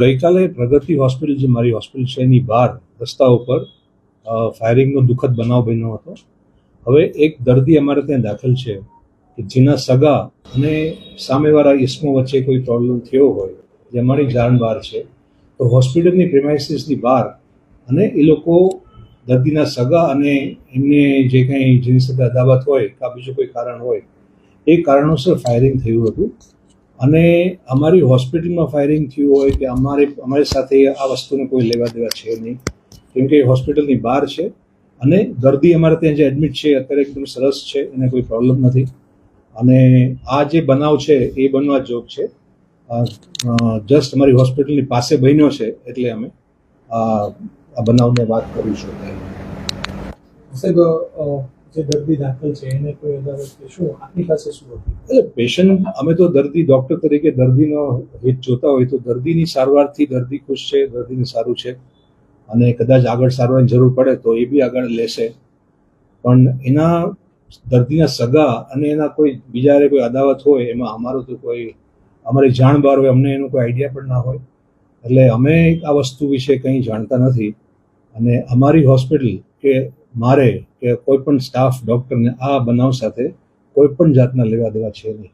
ગઈકાલે પ્રગતિ હોસ્પિટલ, જે મારી હોસ્પિટલ છે, એની બહાર રસ્તા ઉપર ફાયરિંગનો દુઃખદ બનાવ બન્યો હતો. હવે એક દર્દી અમારે ત્યાં દાખલ છે કે જેના સગા અને સામેવાળા ઇસમો વચ્ચે કોઈ પ્રોબ્લેમ થયો હોય, જે અમારી જાણ બહાર છે. તો હોસ્પિટલની પ્રિમાઇસીસની બહાર અને એ લોકો દર્દીના સગા અને એમને જે કંઈ જેની સાથે અદાવત હોય કે બીજું કોઈ કારણ હોય, એ કારણોસર ફાયરિંગ થયું હતું. અને અમારી હોસ્પિટલમાં ફાયરિંગ થયું હોય કે અમારી સાથે આ વસ્તુને કોઈ લેવા દેવા છે નહીં, કેમ કે હોસ્પિટલની બહાર છે અને દર્દી અમારે ત્યાં જે એડમિટ છે અત્યારે એકદમ સરસ છે, એને કોઈ પ્રોબ્લેમ નથી. અને આ જે બનાવ છે એ બનવા જોગ છે. જસ્ટ અમારી હોસ્પિટલની પાસે બન્યો છે, એટલે અમે આ બનાવને વાત કરીશું. સાહેબ, જે દર્દી દાખલ છે એને કોઈ અદાવત કે શું આપની પાસે શું હતું? એટલે પેશન્ટ, અમે તો દર્દી ડૉક્ટર તરીકે દર્દીનો હિત જોતા હોય તો દર્દીની સારવારથી દર્દી ખુશ છે, દર્દીને સારું છે અને કદાચ આગળ સારવારની જરૂર પડે તો એ બી આગળ લેશે. પણ એના દર્દીના સગા અને એના કોઈ બીજા કોઈ અદાવત હોય એમાં અમારું તો કોઈ, અમારી જાણ બહાર હોય, અમને એનો કોઈ આઈડિયા પણ ના હોય. એટલે અમે આ વસ્તુ વિશે કંઈ જાણતા નથી. અને અમારી હોસ્પિટલ કે મારે કે કોઈ પણ સ્ટાફ ડૉક્ટરને આ બનાવ સાથે કોઈ પણ જાતના લેવા દેવા છે નહીં.